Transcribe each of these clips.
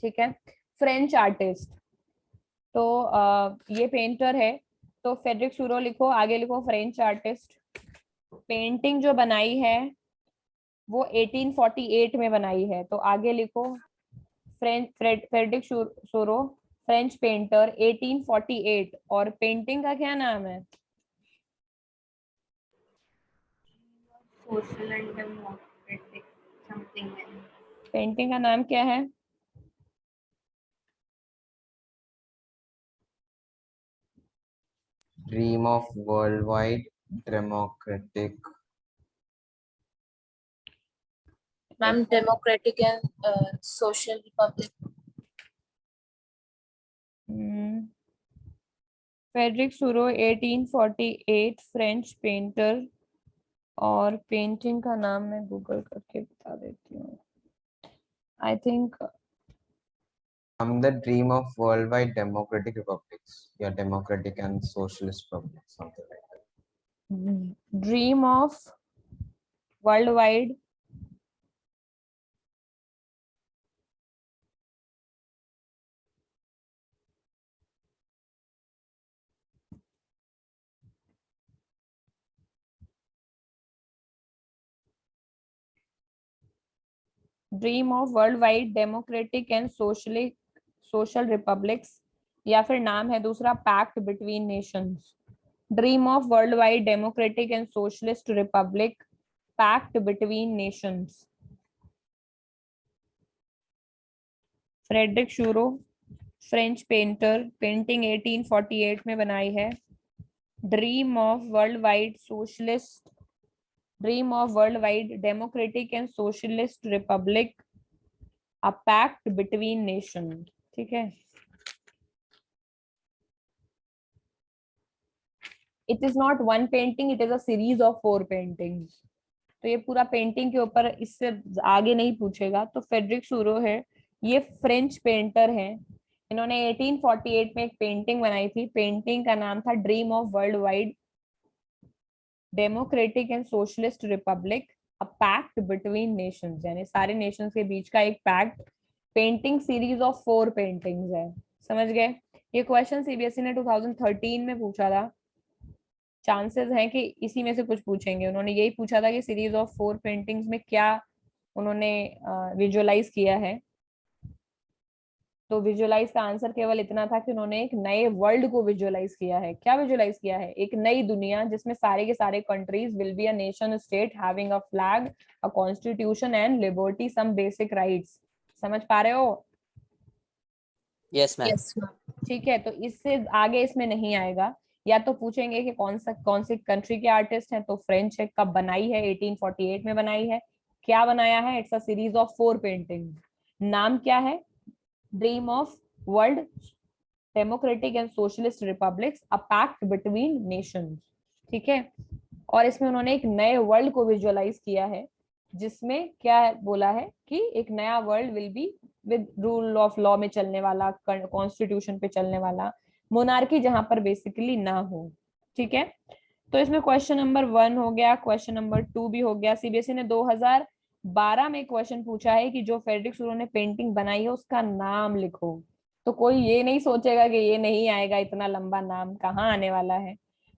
ठीक है, French artist. तो ये पेंटर है, तो फेडरिक शूरो लिखो, आगे लिखो फ्रेंच आर्टिस्ट। पेंटिंग जो बनाई है वो 1848 में बनाई है, तो आगे लिखो फेडरिक शूरो, फ्रेंच पेंटर 1848। और पेंटिंग का क्या नाम है? सोशल एंड डेमोक्रेटिक समथिंग है। पेंटिंग का नाम क्या है? Dream of world wide democratic. Ma'am democratic and social republic. Frederic Sorrieu 1848 French painter, और पेंटिंग का नाम मैं गूगल करके बता देती हूँ। I think The dream of worldwide democratic republics, yeah, democratic and socialist republics, something like that. Dream of world wide dream of world wide democratic and social republics, या फिर नाम है दूसरा pact between nations. Dream of world wide democratic and socialist republic, pact between nations. Frederic Sorrieu, French painter, painting 1848 में बनाई है। Dream of world wide socialist, dream of world wide democratic and socialist republic, a pact between nation. ठीक है, it is not one painting, it is a series of 4 paintings. तो ये पूरा painting के ऊपर, इससे आगे नहीं पूछेगा। तो फेडरिक शूरो है, ये फ्रेंच पेंटर हैं। इन्होंने 1848 में एक पेंटिंग बनाई थी, पेंटिंग का नाम था dream of world wide democratic and socialist republic, a pact between nations, यानी सारे नेशंस के बीच का एक pact. Painting series of 4 paintings है। समझ गए? ये क्वेश्चन सीबीएसई ने 2013 में पूछा था, चांसेस हैं कि इसी में से कुछ पूछेंगे। उन्होंने यही पूछा था कि सीरीज ऑफ 4 पेंटिंग्स में क्या उन्होंने विजुअलाइज किया है। तो विजुअलाइज का आंसर केवल इतना था कि उन्होंने एक नए वर्ल्ड को विजुअलाइज किया है। क्या विजुअलाइज किया है? एक नई दुनिया जिसमें सारे के सारे countries will be a nation state having a flag, a constitution and liberty, some basic rights. समझ पा रहे हो? Yes ma'am. Yes ma'am. ठीक है, तो इससे आगे इसमें नहीं आएगा। या तो पूछेंगे कि कौन सी कंट्री के आर्टिस्ट हैं, तो फ्रेंच है। कब बनाई है? 1848 में बनाई है। क्या बनाया है? It's a series of 4 painting. नाम क्या है? Dream of world democratic and socialist republics, a pact between nations. ठीक है, और इसमें उन्होंने एक नए वर्ल्ड को विजुअलाइज किया है, जिसमें क्या बोला है कि एक नया world will be with rule of law में चलने वाला, कॉन्स्टिट्यूशन पे चलने वाला, मोनार्की जहां पर बेसिकली ना हो। ठीक है, तो इसमें क्वेश्चन नंबर 1 हो गया, क्वेश्चन नंबर 2 भी हो गया। सीबीएसई ने 2012 में क्वेश्चन पूछा है कि जो फेडरिक शूरो ने पेंटिंग बनाई है उसका नाम लिखो। तो कोई ये नहीं सोचेगा कि ये नहीं आएगा, इतना लंबा नाम कहाँ आने वाला है।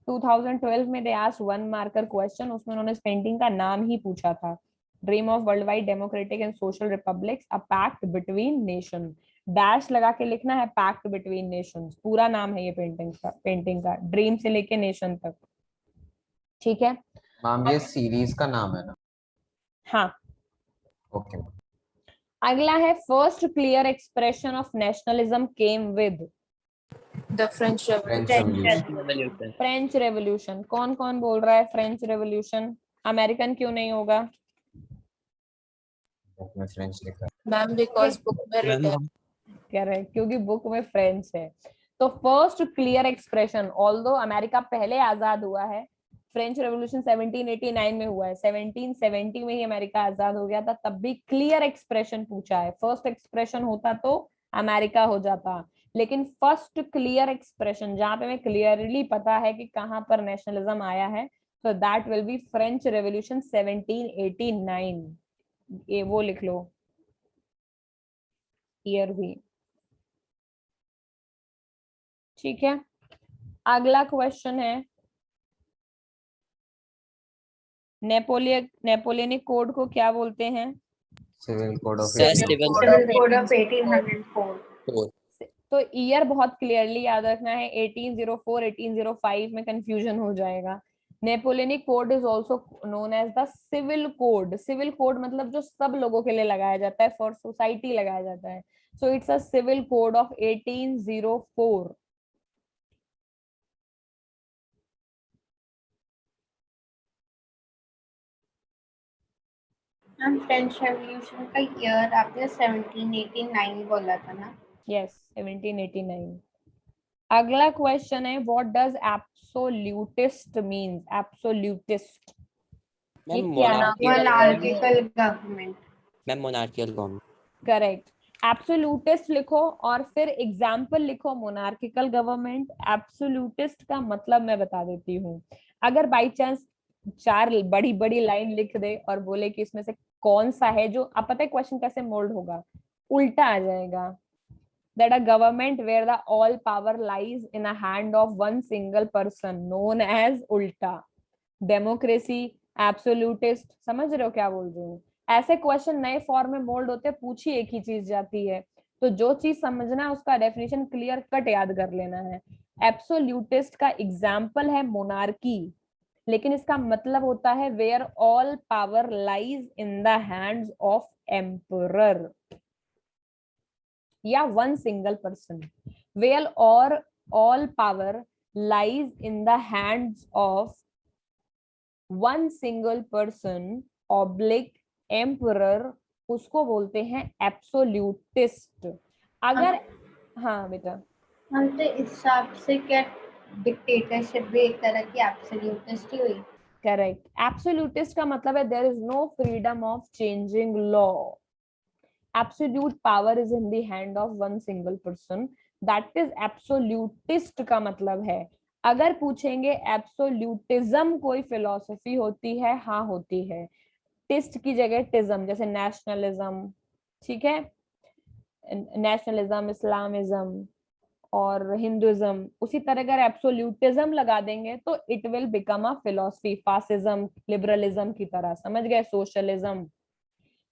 2012 में दे आस्क्ड 1 मार्कर क्वेश्चन, उसमें उन्होंने इस पेंटिंग का नाम ही पूछा था, dream of world wide democratic and social republics, a pact between nation. Dash लगा के लिखना है, पैक्ट बिटवीन नेशंस पूरा नाम है ये पेंटिंग का ड्रीम से लेके नेशन तक। ठीक है मैम ये सीरीज का नाम है ना? हाँ। ओके। अगला है first clear expression of nationalism came with the French French revolution. Revolution. French revolution. कौन कौन बोल रहा है फ्रेंच रेवोल्यूशन? अमेरिकन क्यों नहीं होगा? बुक में फ्रेंच लिखा है। मैम बिकॉज बुक में रिटन। करेक्ट, क्योंकि बुक में फ्रेंच है। तो first clear expression, although America पहले आजाद हुआ है, फ्रेंच रेवोल्यूशन 1789 में हुआ है, 1770 में ही अमेरिका आजाद हो गया था, तब भी क्लियर एक्सप्रेशन पूछा है। फर्स्ट एक्सप्रेशन होता तो अमेरिका हो जाता, लेकिन फर्स्ट क्लियर एक्सप्रेशन जहां पे हमें क्लियरली पता है कि कहां पर नेशनलिज्म आया है, तो that will B French revolution 1789। ये वो लिख लो, ईयर भी। ठीक है, अगला क्वेश्चन है, नेपोलियनिक कोड को क्या बोलते हैं? Civil Code of Sir, 18. civil Civil code Code of 1804. four. तो ईयर बहुत क्लियरली याद रखना है, 1804 1805 में कंफ्यूजन हो जाएगा। Napoleonic code is also known as the civil code. Civil code मतलब जो सब लोगों के लिए लगाया जाता है, फॉर सोसाइटी लगाया जाता है। So it's a civil code of 1804। Ma'am French revolution का ईयर आपने 1789 बोला था ना? यस, 1789। अगला क्वेश्चन है, what does absolutist means? Absolutist ये Ma'am, क्या है? Monarchical government. Ma'am, monarchical government. Correct. Absolutist लिखो और फिर एग्जाम्पल लिखो मोनार्किकल गवर्नमेंट। एब्सोल्यूटिस्ट का मतलब मैं बता देती हूँ। अगर बाई चांस 4 बड़ी बड़ी लाइन लिख दे और बोले कि इसमें से कौन सा है जो, अब पता है क्वेश्चन कैसे मोल्ड होगा, उल्टा आ जाएगा। That a government where the all power lies in a hand of one single person known as उल्टा। डेमोक्रेसी, एब्सोल्यूटिस्ट, समझ रहे हो क्या बोल रही हूँ? ऐसे क्वेश्चन नए फॉर्म में मोल्ड होते, पूछी एक ही चीज जाती है। तो जो चीज समझना है उसका डेफिनेशन क्लियर कट याद कर लेना है। एब्सोल्यूटिस्ट का एग्जाम्पल है मोनार्की, लेकिन इसका मतलब होता है where all power lies in the hands of emperor या वन सिंगल पर्सन। वेयर और all power lies in the hands of one single person oblique emperor, उसको बोलते हैं एब्सोल्यूटिस्ट। अगर हाँ बेटा, हम तो इस हिसाब से क्या डिक्टेटरशिप भी एक तरह की एब्सोल्यूटिस्ट ही हुई? करेक्ट। एब्सोल्यूटिस्ट का मतलब है there is no freedom of changing law. Absolute power is in the hand of one single person, that is absolutist का मतलब है। अगर पूछेंगे एब्सोल्यूटिज्म कोई फिलॉसफी होती है? हाँ होती है। टिस्ट की जगह टिज्म, जैसे नेशनलिज्म, ठीक है, नेशनलिज्म, इस्लामिज्म और हिंदुइज्म। उसी तरह अगर एब्सोल्यूटिज्म लगा देंगे तो it will become a philosophy, fascism, liberalism की तरह, समझ गए? सोशलिज्म,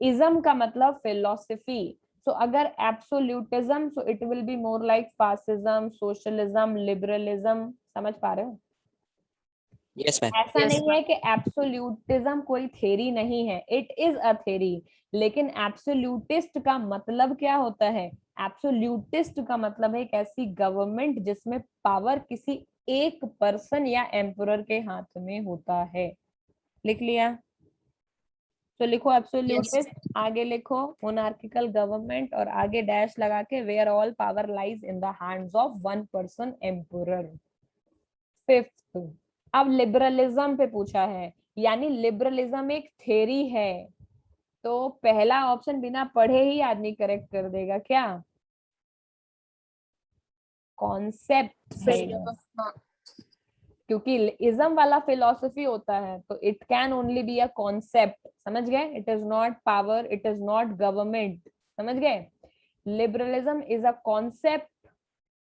इज्म का मतलब फिलॉसफी। सो अगर absolutism, so it will be more like fascism, socialism, liberalism. समझ पा रहे हो? Yes, ma'am. ऐसा Yes, नहीं है कि एब्सोल्यूटिज्म कोई थ्योरी नहीं है, इट इज अ थ्योरी। लेकिन एब्सोल्यूटिस्ट का मतलब क्या होता है? एब्सोल्यूटिस्ट का मतलब है एक ऐसी गवर्नमेंट जिसमें पावर किसी एक पर्सन या एम्परर के हाथ में होता है। लिख लिया? तो लिखो एब्सोल्यूटिस्ट, आगे लिखो मोनार्किकल गवर्नमेंट और आगे डैश लगा के where all power lies in the hands of one person emperor. Fifth, अब लिबरलिज्म पे पूछा है, यानी लिबरलिज्म एक थ्योरी है। तो पहला ऑप्शन बिना पढ़े ही आदमी करेक्ट कर देगा, क्या? कॉन्सेप्ट है freedom ये। of thought. क्योंकि इज्म वाला फिलॉसफी होता है तो it can only be a concept, समझ गए? It is not power, it is not government, समझ गए? Liberalism is a concept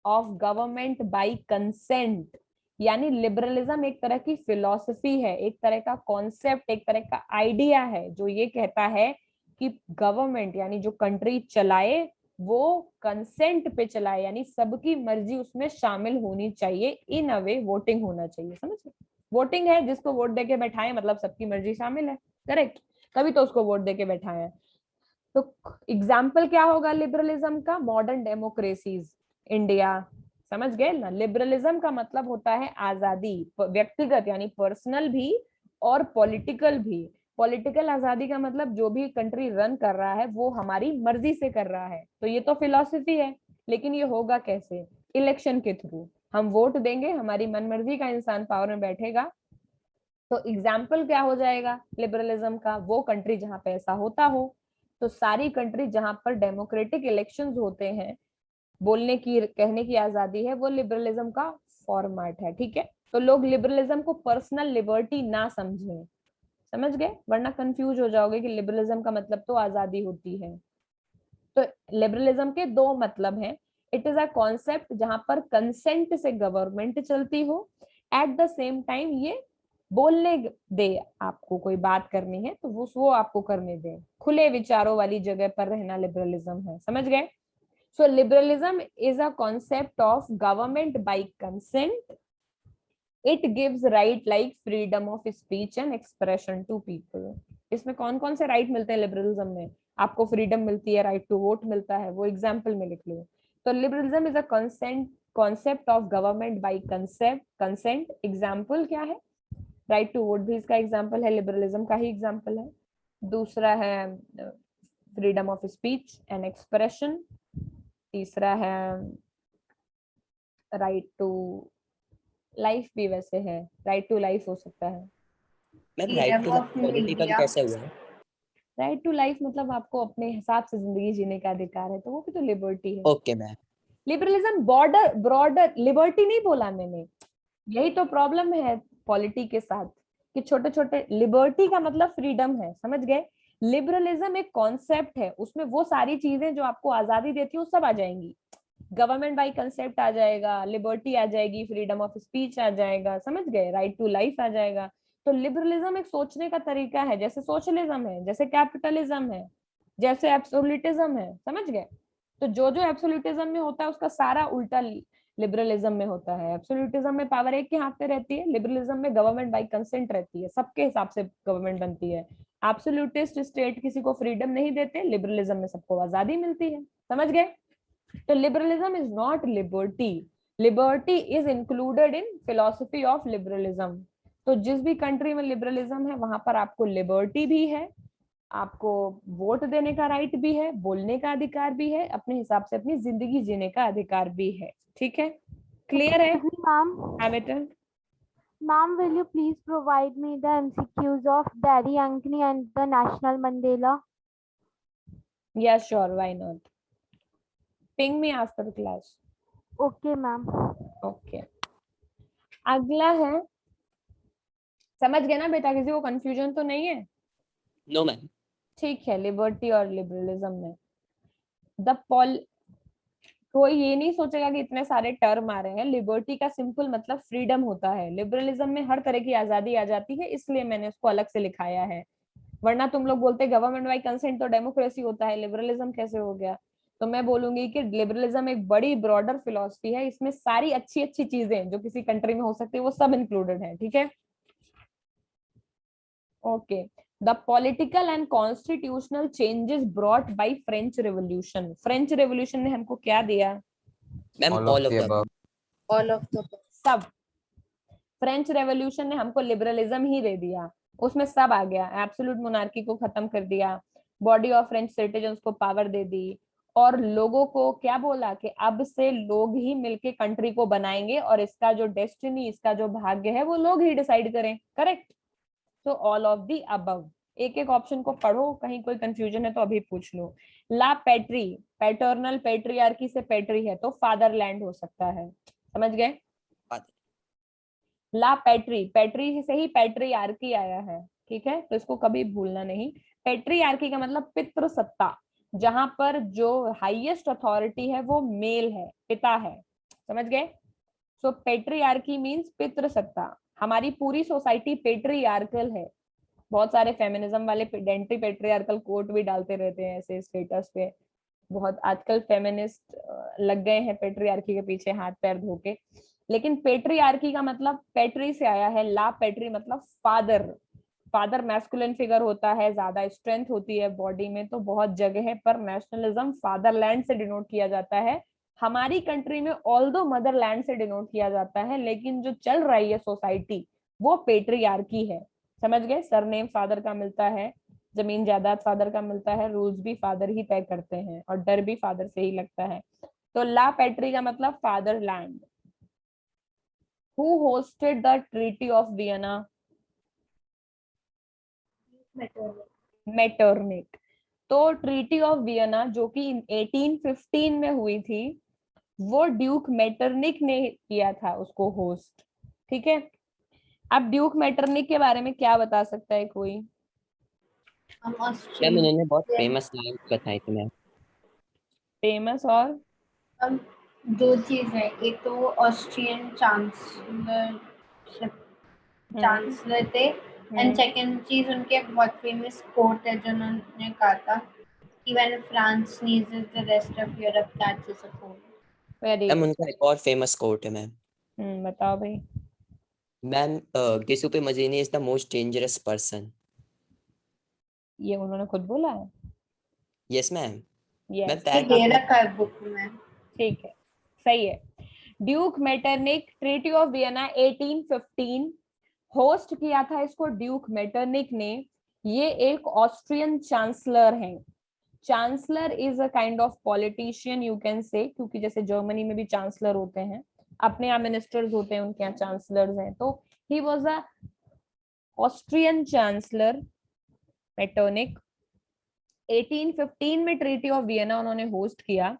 of government by consent. यानी लिबरलिज्म एक तरह की फिलॉसफी है, एक तरह का कॉन्सेप्ट, एक तरह का आइडिया है जो ये कहता है कि गवर्नमेंट यानी जो कंट्री चलाए वो कंसेंट पे चलाए, यानी सबकी मर्जी उसमें शामिल होनी चाहिए। इन अ वे वोटिंग होना चाहिए, समझ गए? वोटिंग है, जिसको वोट देके बैठाए मतलब सबकी मर्जी शामिल है, करेक्ट? तभी तो उसको वोट देके बैठाए हैं। तो एग्जाम्पल क्या होगा लिबरलिज्म का? मॉडर्न डेमोक्रेसीज, इंडिया, समझ गए ना? लिबरलिज्म का मतलब होता है आजादी, व्यक्तिगत यानी पर्सनल भी और पॉलिटिकल भी। पॉलिटिकल आजादी का मतलब जो भी कंट्री रन कर रहा है वो हमारी मर्जी से कर रहा है, तो ये तो फिलॉसफी है। लेकिन ये होगा कैसे? इलेक्शन के थ्रू हम वोट देंगे, हमारी मनमर्जी का इंसान पावर में बैठेगा। तो एग्जाम्पल क्या हो जाएगा लिबरलिज्म का? वो कंट्री जहां पे ऐसा होता हो। तो सारी कंट्री जहां पर डेमोक्रेटिक इलेक्शंस होते हैं, बोलने की कहने की आजादी है, वो लिबरलिज्म का फॉर्मेट है, ठीक है? तो लोग लिबरलिज्म को पर्सनल लिबर्टी ना समझें, समझ गए? वरना कंफ्यूज हो जाओगे कि लिबरलिज्म का मतलब तो आजादी होती है। तो लिबरलिज्म के दो मतलब हैं। इट इज अ कॉन्सेप्ट जहां पर कंसेंट से गवर्नमेंट चलती हो, एट द सेम टाइम ये बोलने दे, आपको कोई बात करनी है तो वो आपको करने दे, खुले विचारों वाली जगह पर रहना लिबरलिज्म है। समझ गए? So liberalism is a concept of government by consent. It gives right like freedom of speech and expression to people. इसमें कौन कौन से राइट मिलते हैं लिबरलिज्म में? आपको फ्रीडम मिलती है, राइट टू वोट मिलता है, वो एग्जाम्पल में लिख लो। तो liberalism is a concept of government by consent. Example क्या है? राइट टू वोट भी इसका एग्जाम्पल है, लिबरलिज्म का ही एग्जाम्पल है। दूसरा है freedom of speech and expression. तीसरा है राइट टू लाइफ, भी वैसे है, राइट टू लाइफ हो सकता है। Ma'am right freedom two of political media. कैसे हुआ है? राइट टू लाइफ मतलब आपको अपने हिसाब से जिंदगी जीने का अधिकार है, तो वो भी तो लिबर्टी है। Okay ma'am. Liberalism broader liberty नहीं बोला मैंने। यही तो प्रॉब्लम है पॉलिटी के साथ कि छोटे छोटे, लिबर्टी का मतलब फ्रीडम है, समझ गए? लिबरलिज्म एक कॉन्सेप्ट है, उसमें वो सारी चीजें जो आपको आजादी देती है वो सब आ जाएंगी। गवर्नमेंट बाय कंसेप्ट आ जाएगा, लिबर्टी आ जाएगी, फ्रीडम ऑफ स्पीच आ जाएगा, समझ गए? राइट टू लाइफ आ जाएगा। तो लिबरलिज्म एक सोचने का तरीका है, जैसे सोशलिज्म है, जैसे कैपिटलिज्म है, जैसे एब्सोल्यूटिज्म है, समझ गए? तो जो जो एब्सोल्यूटिज्म में होता है उसका सारा उल्टा लिबरलिज्म में होता है। एब्सोल्यूटिज्म में पावर एक के हाथ में रहती है, लिबरलिज्म में गवर्नमेंट बाय कंसेंट रहती है, सबके हिसाब से गवर्नमेंट बनती है। एब्सोल्यूटिस्ट स्टेट किसी को फ्रीडम नहीं देते, लिबरलिज्म में सबको आजादी मिलती है। समझ गए? तो liberalism is not liberty, liberty is included in philosophy of liberalism. तो जिस भी कंट्री में लिबरलिज्म है वहां पर आपको लिबर्टी भी है, आपको वोट देने का राइट भी है, बोलने का अधिकार भी है, अपने हिसाब से अपनी जिंदगी जीने का अधिकार भी है। ठीक है? क्लियर है? Ma'am, हाँ बेटा। ma'am, will you please provide me the MCQs of Daddy Yankee and the National Mandela? Yeah, sure, why not? Ping me after class. Okay, ma'am. Okay. अगला है, समझ गए ना बेटा? किसी को कंफ्यूजन तो नहीं है? No ma'am. ठीक है। लिबर्टी और लिबरलिज्म में द पॉल, कोई ये नहीं सोचेगा कि इतने सारे टर्म आ रहे हैं। लिबर्टी का सिंपल मतलब फ्रीडम होता है, लिबरलिज्म में हर तरह की आजादी आ जाती है, इसलिए मैंने उसको अलग से लिखाया है। वरना तुम लोग बोलते गवर्नमेंट बाय कंसेंट तो डेमोक्रेसी होता है, लिबरलिज्म कैसे हो गया? तो मैं बोलूंगी कि लिबरलिज्म एक बड़ी ब्रॉडर फिलोसफी है, इसमें सारी अच्छी अच्छी चीजें जो किसी कंट्री में हो सकती है वो सब इंक्लूडेड है। ठीक है? Okay. The political and constitutional changes brought by French revolution. French revolution ने हमको क्या दिया? Ma'am All all of of the the above. All of the above. सब। फ्रेंच रेवोल्यूशन ने हमको लिबरलिज्म ही दे दिया, उसमें सब आ गया। एब्सोल्यूट मोनार्की को खत्म कर दिया, बॉडी ऑफ फ्रेंच सिटीजन्स को पावर दे दी, और लोगों को क्या बोला कि अब से लोग ही मिलके कंट्री को बनाएंगे और इसका जो डेस्टिनी, इसका जो भाग्य है वो लोग ही डिसाइड करें। करेक्ट? तो ऑल ऑफ दी अबव। एक एक ऑप्शन को पढ़ो, कहीं कोई कंफ्यूजन है तो अभी पूछ लो। ला पैट्री, पैटर्नल पैट्रियार्की से पैट्री है तो फादरलैंड हो सकता है। समझ गए? ला पैट्री, पैट्री से ही पैट्रियार्की आया है। ठीक है? तो इसको कभी भूलना नहीं। पैट्रियार्की का मतलब पितृ सत्ता, जहां पर जो हाईएस्ट अथॉरिटी है वो मेल है, पिता है। समझ गए? सो पैट्रियार्की मींस पितृ सत्ता। हमारी पूरी सोसाइटी पेट्रियार्कल है। बहुत सारे फेमिनिज्म वाले पेडेंट्री पेट्रियार्कल कोट भी डालते रहते हैं ऐसे स्टेटस पे। बहुत आजकल फेमिनिस्ट लग गए हैं पेट्रियार्की के पीछे हाथ पैर धो के। लेकिन पेट्रियार्की का मतलब पैट्री से आया है। ला पैट्री मतलब फादर। फादर मैस्कुलिन फिगर होता है, ज्यादा स्ट्रेंथ होती है बॉडी में, तो बहुत जगह पर नेशनलिज्म फादरलैंड से डिनोट किया जाता है। हमारी कंट्री में ऑल्दो मदरलैंड से डिनोट किया जाता है, लेकिन जो चल रही है सोसाइटी वो पेट्रियार्की है। समझ गए? सरनेम फादर का मिलता है, जमीन जायदाद फादर का मिलता है, रूल्स भी फादर ही तय करते हैं, और डर भी फादर से ही लगता है। तो ला पैट्री का मतलब fatherland. Who hosted the Treaty of Vienna? Metternich. तो ट्रीटी ऑफ वियना जो कि 1815 में हुई थी, वो ड्यूक मेटरनिक ने किया था उसको होस्ट। ठीक है? अब ड्यूक मेटरनिक के बारे में क्या बता सकता है कोई? मैम उन्होंने बहुत फेमस लाइन बताई थी मैम। फेमस और अब दो चीज है, एक तो वो ऑस्ट्रियन चांसलर थे, एंड सेकंड चीज उनके बहुत फेमस कोट है जो उन्होंने कहा था कि when France sneezes the rest of Europe catches a cold. Very ma'am good. उनका एक और फेमस कोट है मैम। बताओ भाई। Ma'am Giuseppe Mazzini is the most dangerous person. ये उन्होंने खुद बोला है? Yes ma'am. मैं यस, पैर दे काफी रखा है बुक में। ठीक है, सही है। Duke Metternich, treaty of Vienna 1815, host किया था इसको ड्यूक मेटरनिक ने। ये एक ऑस्ट्रियन चांसलर हैं। Chancellor is a kind of politician you can say, क्योंकि जैसे जर्मनी में भी चांसलर होते हैं, अपने यहाँ मिनिस्टर्स होते हैं, उनके यहाँ चांसलर्स हैं। तो ही was a Austrian chancellor Metternich. 1815 में ट्रीटी ऑफ वियना उन्होंने होस्ट किया,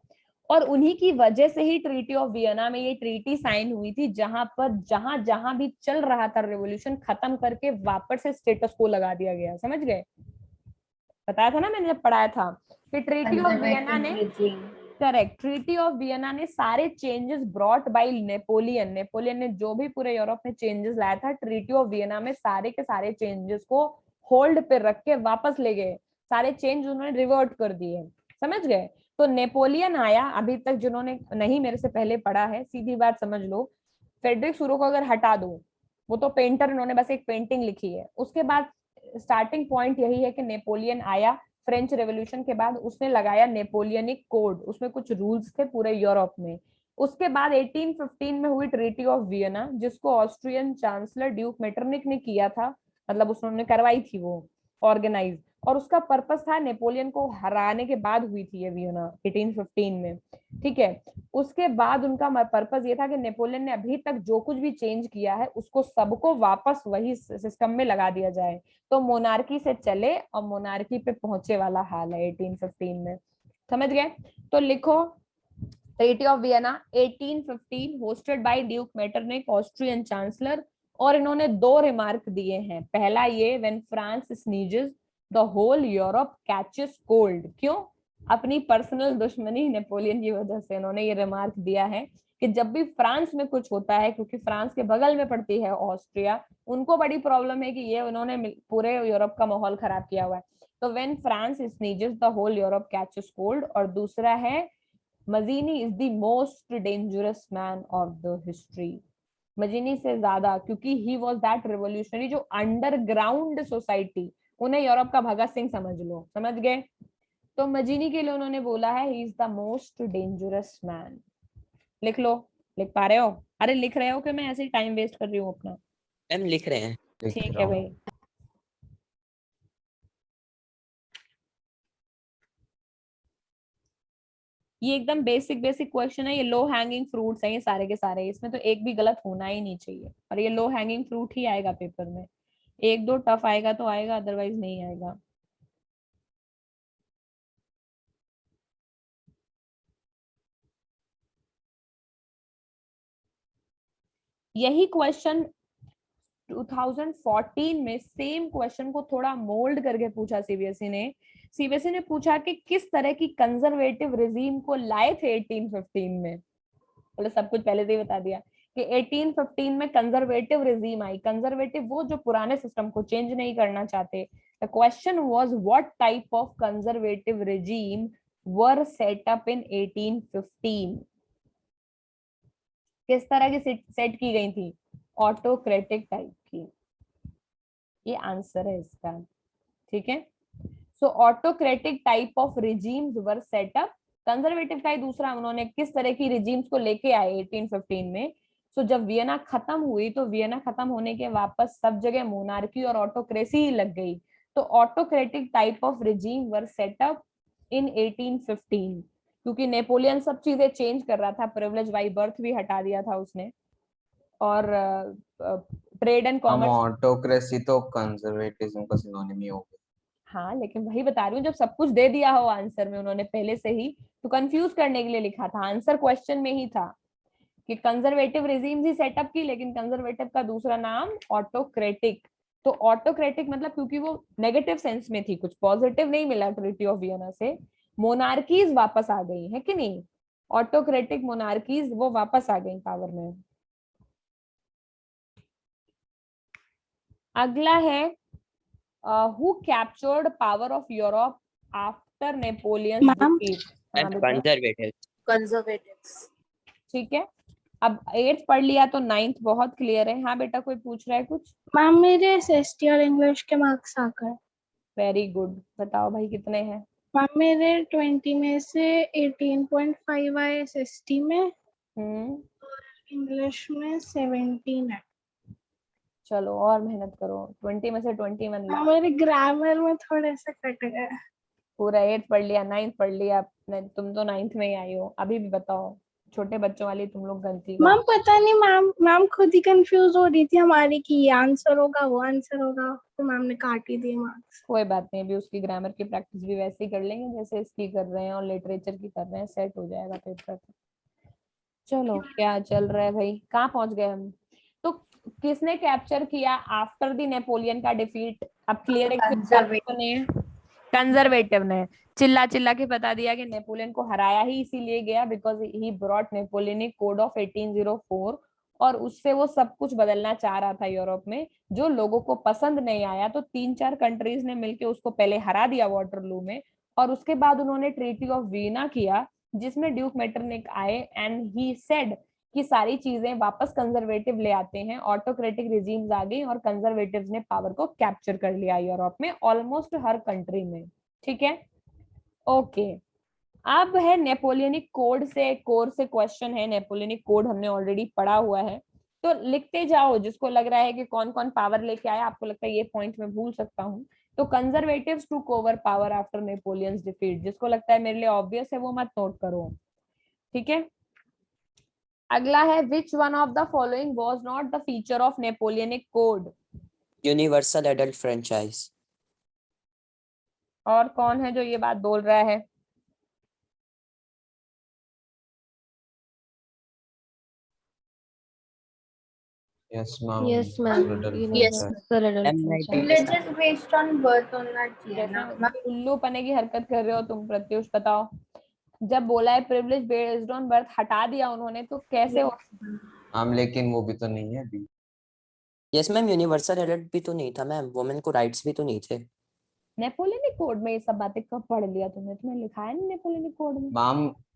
और उन्हीं की वजह से ही ट्रीटी ऑफ वियना में ये ट्रीटी साइन हुई थी, जहां पर जहां जहां भी चल रहा था रेवोल्यूशन, खत्म करके वापस से स्टेटस को लगा दिया गया। समझ गए? बताया था ना मैंने जब पढ़ाया था कि ट्रीटी ऑफ वियना ने, करेक्ट, ट्रीटी ऑफ वियना ने सारे changes brought by Napoleon. Napoleon ने जो भी पूरे यूरोप में चेंजेस लाया था, ट्रीटी ऑफ वियना में सारे के सारे चेंजेस को होल्ड पे रख के वापस ले गए। सारे चेंज उन्होंने रिवर्ट कर दिए। समझ गए? तो नेपोलियन आया, अभी तक जिन्होंने नहीं मेरे से पहले पढ़ा है, सीधी बात समझ लो, फ्रेडरिक सुरो को अगर हटा दो, वो तो पेंटर, उन्होंने बस एक पेंटिंग लिखी है। उसके बाद स्टार्टिंग पॉइंट यही है कि नेपोलियन आया, फ्रेंच रेवोल्यूशन के बाद उसने लगाया नेपोलियनिक कोड, उसमें कुछ रूल्स थे पूरे यूरोप में। उसके बाद 1815 में हुई ट्रीटी ऑफ वियना, जिसको ऑस्ट्रियन चांसलर ड्यूक मेटरनिक ने किया था, मतलब उसने करवाई थी वो ऑर्गेनाइज, और उसका पर्पस था नेपोलियन को हराने के बाद हुई थी ये वियना 1815 में। ठीक है, उसके बाद उनका पर्पस ये था कि नेपोलियन ने अभी तक जो कुछ भी चेंज किया है उसको सबको वापस वही सिस्टम में लगा दिया जाए, तो मोनार्की से चले और मोनार्की पे पहुंचे वाला हाल है 1815 में। समझ गए? तो लिखो, treaty of Vienna 1815 hosted by duke Metternich, Austrian chancellor. और इन्होंने दो रिमार्क दिए हैं। पहला ये, when France sneezes the whole Europe catches cold. क्यों? अपनी पर्सनल दुश्मनी नेपोलियन की वजह से इन्होंने ये रिमार्क दिया है कि जब भी फ्रांस में कुछ होता है, क्योंकि फ्रांस के बगल में पड़ती है ऑस्ट्रिया, उनको बड़ी प्रॉब्लम है कि ये उन्होंने पूरे यूरोप का माहौल खराब किया हुआ है। तो when France sneezes the whole Europe catches cold. और दूसरा है, Mazzini is the most dangerous man of the history. Mazzini से ज्यादा, क्योंकि ही वॉज दैट रिवोल्यूशनरी जो अंडरग्राउंड सोसाइटी, उन्हें यूरोप का भगत सिंह समझ लो। समझ गए? तो मजीनी के लिए उन्होंने बोला है he is the most dangerous man. लिख लो। लिख पा रहे हो? अरे लिख रहे हो कि मैं ऐसे ही टाइम वेस्ट कर रही हूँ अपना? मैम लिख रहे हैं। ठीक है भाई। ये एकदम बेसिक बेसिक क्वेश्चन है, ये लो हैंगिंग फ्रूट्स हैं ये सारे के सारे, इसमें तो एक भी गलत होना ही नहीं चाहिए, और ये लो हैंगिंग फ्रूट ही आएगा पेपर में। एक दो टफ आएगा तो आएगा, अदरवाइज नहीं आएगा। यही क्वेश्चन 2014 में सेम क्वेश्चन को थोड़ा मोल्ड करके पूछा सीबीएसई ने। सीबीएसई ने पूछा कि किस तरह की कंजर्वेटिव रिजीम को लाए थे 1815 में। मतलब सब कुछ पहले से ही बता दिया कि 1815 में कंजर्वेटिव रिजीम आई। कंजर्वेटिव वो जो पुराने सिस्टम को चेंज नहीं करना चाहते। The question was what type of conservative regime were set up in 1815। किस तरह की सेट की गई थी? ऑटोक्रेटिक टाइप की। ये आंसर है इसका। ठीक है, so autocratic type of regimes were set up. Conservative का ही दूसरा, उन्होंने किस तरह की रिजीम्स को लेके आए 1815 में। सो जब वियना खत्म हुई, तो वियना खत्म होने के वापस सब जगह मोनार्की और ऑटोक्रेसी ही लग गई। तो autocratic type of regime were set up in 1815, क्योंकि नेपोलियन सब चीजें चेंज कर रहा था, प्रिविलेज बाई बर्थ भी हटा दिया था उसने, और ट्रेड एंड हम कॉमर्स। ऑटोक्रेसी तो कंजर्वेटिज्म का सिनोनिम ही हो गया। हाँ, लेकिन वही बता रही हूँ, जब सब कुछ दे दिया हो आंसर में उन्होंने पहले से ही, तो कंफ्यूज करने के लिए लिखा था। आंसर क्वेश्चन में ही था कि कंजर्वेटिव रिजीम्स ही सेटअप की, लेकिन कंजर्वेटिव का दूसरा नाम ऑटोक्रेटिक। तो ऑटोक्रेटिक मतलब, क्योंकि वो नेगेटिव सेंस में थी, कुछ पॉजिटिव नहीं मिला ट्रीटी ऑफ वियना से, मोनार्कीज वापस आ गई है कि नहीं, ऑटोक्रेटिक मोनार्कीज वो वापस आ गई पावर में। अगला है who captured power of Europe after Napoleon Ma'am? Defeat. Ma'am conservative. conservatives. ठीक है, अब 8th पढ़ लिया तो 9th बहुत क्लियर है। हाँ बेटा, कोई पूछ रहा है कुछ? मैम मेरे एसएसटी और इंग्लिश के मार्क्स आ गए। वेरी गुड, बताओ भाई कितने हैं? मैम मेरे 20 में से 18.5 आए एसएसटी में, इंग्लिश में 17 है। चलो और मेहनत करो, 20 में से 21 ला। मैम मेरे ग्रामर में थोड़े से कट गए। पूरा 8th पढ़ लिया, 9th पढ़ लिया, तुम तो 9th में ही आई हो। अभी भी बताओ, छोटे बच्चों वाली तुम लोग गलती मैम कर। पता नहीं, मैम खुद ही कंफ्यूज हो रही थी हमारी कि ये आंसर होगा वो आंसर होगा, तो मैम ने काट ही दिए मार्क्स। कोई बात नहीं, अभी उसकी ग्रामर की प्रैक्टिस भी वैसे ही कर लेंगे जैसे इसकी कर रहे हैं और लिटरेचर की कर रहे हैं, सेट हो जाएगा पेपर। चलो क्या चल रहा है भाई, कहाँ पहुंच गए हम? तो किसने कैप्चर किया आफ्टर द नेपोलियन का डिफीट? अब क्लियर है, कंजर्वेटिव ने चिल्ला चिल्ला के बता दिया कि नेपोलियन को हराया ही इसीलिए गया because he brought Napoleonic code of 1804, और उससे वो सब कुछ बदलना चाह रहा था यूरोप में, जो लोगों को पसंद नहीं आया। तो 3-4 कंट्रीज ने मिलकर उसको पहले हरा दिया वाटरलू में, और उसके बाद उन्होंने ट्रीटी ऑफ वीना किया जिसमें ड्यूक मेटरनिक आए एंड ही सेड कि सारी चीजें वापस कंजर्वेटिव ले आते हैं, ऑटोक्रेटिक रिजीम्स आ गई और कंजर्वेटिव्स ने पावर को कैप्चर कर लिया यूरोप में ऑलमोस्ट हर कंट्री में। ठीक है, ओके। अब है नेपोलियनिक कोड से, कोर से क्वेश्चन है। नेपोलियनिक कोड हमने ऑलरेडी पढ़ा हुआ है, तो लिखते जाओ जिसको लग रहा है कि कौन कौन पावर लेके आया, आपको लगता है ये पॉइंट मैं भूल सकता हूँ। तो conservatives took over power after Napoleon's defeat, जिसको लगता है मेरे लिए ऑब्वियस है वो मत नोट करो। ठीक है, अगला है which one of the following was not the feature of Napoleonic code? Universal adult franchise. और कौन है जो ये बात बोल रहा है? Yes, ma'am. Yes, ma'am. Yes, Religious based on birth होना चाहिए ना। जैसे उल्लू पने की हरकत कर रहे हो तुम प्रत्युष, बताओ। जब बोला है प्रिविलेज बेस्ड ऑन बर्थ हटा दिया उन्होंने, तो कैसे हो? मैम लेकिन वो भी तो नहीं है अभी। यस मैम, यूनिवर्सल एडल्ट भी तो नहीं था मैम, वुमेन को राइट्स भी तो नहीं थे। नेपोलियनिक कोड में ये सब बातें कब पढ़ लिया तुमने? तुम्हें लिखा है नहीं नेपोलियनिक कोड में?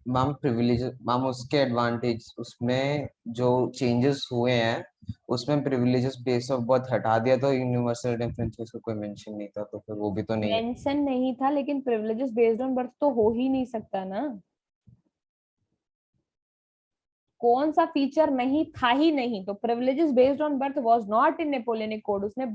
मैम प्रिविलेज, मैम उसके एडवांटेज, उसमें जो चेंजेस हुए हैं उसमें प्रिविलेजेस बेस ऑफ बर्थ हटा दिया, तो यूनिवर्सल डिफरेंसेस को कोई मेंशन नहीं था, तो फिर वो भी तो नहीं है। मेंशन नहीं था, लेकिन प्रिविलेजेस बेस्ड ऑन बर्थ तो हो ही नहीं सकता ना। कौन सा फीचर नहीं था ही नहीं, तो privileges based on birth was not in Napoleonic code. उसने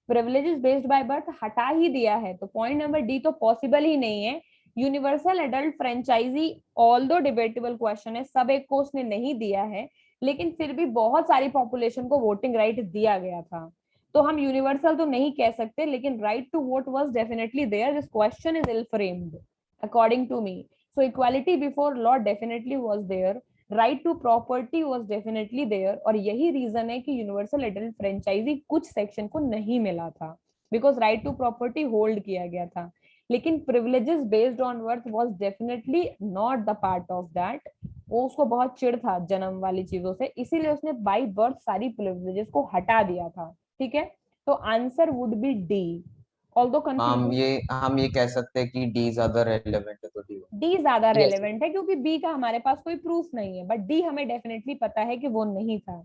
प्रिविलेजेस बेस्ड बाय बर्थ हटा ही दिया है, तो पॉइंट नंबर डी तो पॉसिबल ही नहीं है। Universal adult franchise although debatable question है, सब एक को उसने नहीं दिया है, लेकिन फिर भी बहुत सारी पॉपुलेशन को वोटिंग राइट दिया गया था, तो हम यूनिवर्सल तो नहीं कह सकते, लेकिन right to vote was definitely there. This question is ill framed according to me. So equality before law definitely was there, right to property was definitely there, और यही रीजन है कि यूनिवर्सल एडल्ट फ्रेंचाइजी कुछ section को नहीं मिला था, because right to property hold किया गया था। लेकिन privileges based on birth was definitely not the part of that. वो उसको बहुत चिढ़ था जन्म वाली चीजों से, इसीलिए उसने बाय बर्थ सारी प्रिविलेजेस को हटा दिया था। ठीक है, तो answer would be D. Although हम ये कह सकते हैं कि डी ज्यादा रेलेवेंट है, तो डी ज्यादा रेलेवेंट है क्योंकि बी का हमारे पास कोई प्रूफ नहीं है, बट डी हमें डेफिनेटली पता है कि वो नहीं था।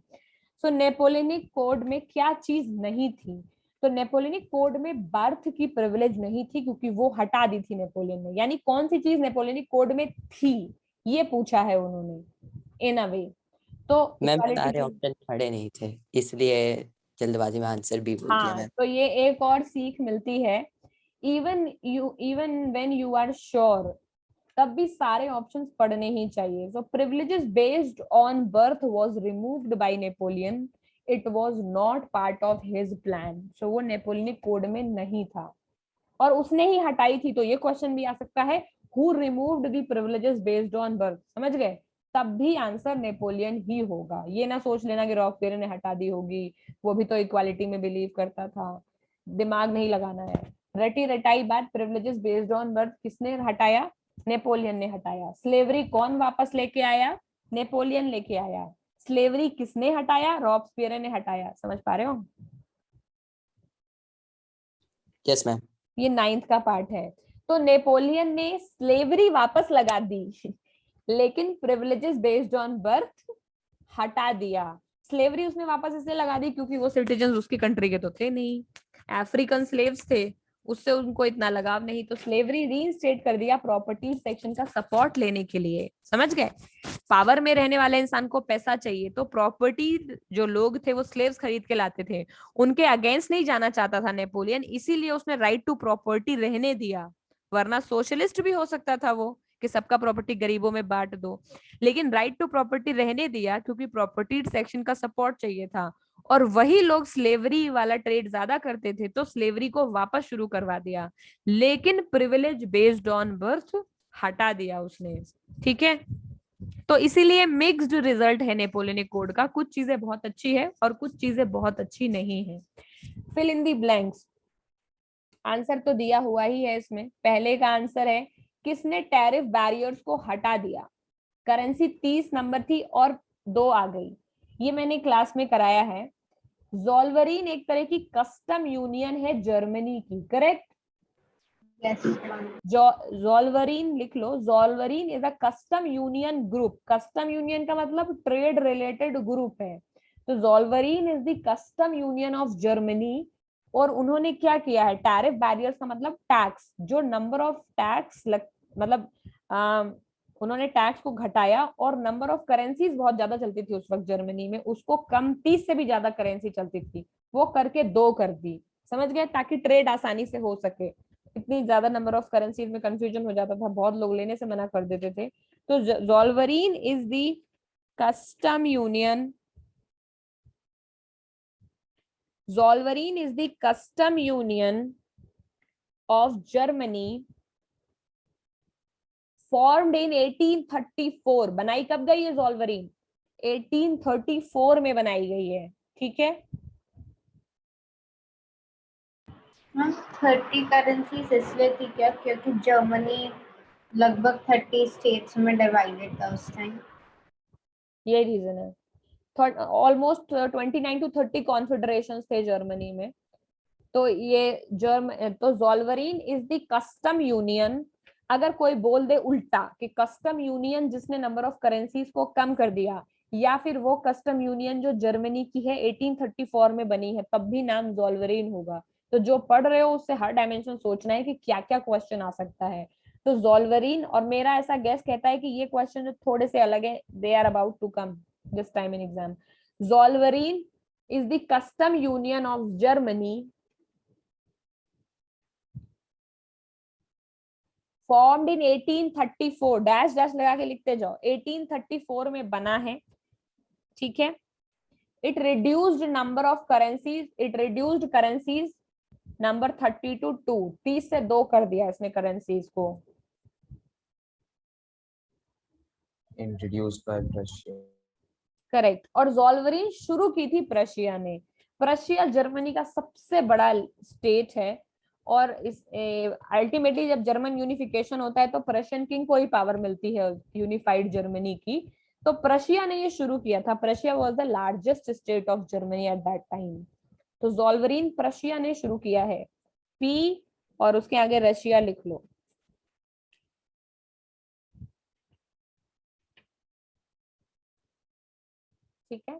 सो नेपोलियनिक कोड में क्या चीज नहीं थी? तो नेपोलियनिक कोड में बर्थ की प्रिविलेज नहीं थी, क्योंकि वो हटा दी थी नेपोलियन ने। यानी कौन सी चीज नेपोलियनिक कोड में थी, ये पूछा है उन्होंने इन अ वे। तो मैम equality सारे की- ऑप्शन खड़े नहीं थे, इसलिए जल्दबाजी में आंसर भी बोल दिया हाँ, मैम। तो ये एक और सीख मिलती है, even when you are sure, तब भी सारे ऑप्शंस पढ़ने ही चाहिए। So privileges based on birth was removed by Napoleon, it was not part of his plan. So वो नेपोलियनिक कोड में नहीं था और उसने ही हटाई थी। तो ये क्वेश्चन भी आ सकता है, who removed the privileges based on birth, समझ गए? तब भी आंसर नेपोलियन ही होगा। ये ना सोच लेना कि रॉकफेलर ने हटा दी होगी, वो भी तो इक्वालिटी में बिलीव करता था। दिमाग नहीं लगाना है, रटी रटाई बात। प्रिविलेजेस बेस्ड ऑन बर्थ किसने हटाया? नेपोलियन ने हटाया। स्लेवरी कौन वापस लेके आया? नेपोलियन लेके आया। स्लेवरी किसने हटाया? रॉबस्पियर ने हटाया। समझ पा रहे हो? Yes ma'am. ये 9th का पार्ट है। तो नेपोलियन ने स्लेवरी वापस लगा दी लेकिन प्रिविलेजेस बेस्ड ऑन बर्थ हटा दिया। स्लेवरी उसने वापस इसलिए लगा दी क्योंकि वो सिटीजन उसकी कंट्री के तो थे नहीं, अफ्रीकन स्लेव्स थे, उससे उनको इतना लगाव नहीं, तो स्लेवरी रीइंस्टेट कर दिया प्रॉपर्टी सेक्शन का सपोर्ट लेने के लिए। समझ गए? पावर में रहने वाले इंसान को पैसा चाहिए, तो प्रॉपर्टी जो लोग थे वो स्लेव्स खरीद के लाते थे, उनके अगेंस्ट नहीं जाना चाहता था नेपोलियन, इसीलिए उसने राइट टू प्रॉपर्टी रहने दिया। वरना सोशलिस्ट भी हो सकता था वो कि सबका प्रॉपर्टी गरीबों में बांट दो, लेकिन राइट टू प्रॉपर्टी रहने दिया क्योंकि प्रॉपर्टी सेक्शन का सपोर्ट चाहिए था। और वही लोग स्लेवरी वाला ट्रेड ज्यादा करते थे, तो स्लेवरी को वापस शुरू करवा दिया, लेकिन प्रिविलेज बेस्ड ऑन बर्थ हटा दिया उसने। ठीक है, तो इसीलिए मिक्स्ड रिजल्ट है नेपोलियनिक कोड का। कुछ चीजें बहुत अच्छी है और कुछ चीजें बहुत अच्छी नहीं है। Fill in the blanks. Answer तो दिया हुआ ही है इसमें। पहले का आंसर है किसने टैरिफ बैरियर्स को हटा दिया? करेंसी 30 नंबर थी और 2 आ गई। ये मैंने क्लास में कराया है। ज़ोल्वरीन एक तरह की कस्टम यूनियन है जर्मनी की, करेक्ट? यस ज़ोल्वरीन लिख लो। Zollverein is a custom union group. Custom union का मतलब ट्रेड रिलेटेड ग्रुप है। तो Zollverein is the custom union of Germany. और उन्होंने क्या किया है? टैरिफ बैरियर्स का मतलब टैक्स, जो नंबर ऑफ टैक्स मतलब उन्होंने टैक्स को घटाया, और नंबर ऑफ करेंसीज बहुत ज्यादा चलती थी उस वक्त जर्मनी में, उसको कम, 30 से भी ज्यादा करेंसी चलती थी, वो करके 2 कर दी। समझ गए? ताकि ट्रेड आसानी से हो सके। इतनी ज्यादा नंबर ऑफ करेंसीज में कंफ्यूजन हो जाता था, बहुत लोग लेने से मना कर देते थे। तो Zollverein is the custom union, Zollverein is the custom union of Germany formed in 1834। बनाई कब गई है ज़ोल्वरीन? 1834 में बनाई गई है। ठीक है, 30 करेंसीज इसलिए थी क्या क्योंकि जर्मनी लगभग 30 स्टेट्स में डिवाइडेड था उस टाइम। ये रीजन है। ऑलमोस्ट 29 to 30 कॉन्फेडरेशन थे जर्मनी में। तो ये तो Zollverein is the custom union. अगर कोई बोल दे उल्टा कि कस्टम यूनियन जिसने नंबर ऑफ करेंसीज को कम कर दिया, या फिर वो कस्टम यूनियन जो जर्मनी की है 1834 में बनी है, तब भी नाम ज़ोल्वरीन होगा। तो जो पढ़ रहे हो उससे हर डायमेंशन सोचना है कि क्या क्या क्वेश्चन आ सकता है। तो ज़ोल्वरीन, और मेरा ऐसा गैस कहता है कि ये क्वेश्चन जो थोड़े से अलग है, they are about to come this time in exam. Zollverein is the custom union of Germany formed in 1834, dash dash लगा के लिखते जाओ, 1834 में बना है। ठीक है, it reduced number of currencies, it reduced currencies number 30 to 2, 30 से 2 कर दिया इसने करेंसीज को। Introduced by Prussia. करेक्ट। और ज़ोल्वरीन शुरू की थी प्रशिया ने। प्रशिया जर्मनी का सबसे बड़ा स्टेट है, और इस अल्टीमेटली जब जर्मन यूनिफिकेशन होता है तो प्रशियन किंग को ही पावर मिलती है यूनिफाइड जर्मनी की। तो प्रशिया ने ये शुरू किया था। Prussia was the largest state of Germany at that time. तो ज़ोल्वरीन प्रशिया ने शुरू किया है। पी और उसके आगे रशिया लिख लो। ठीक है,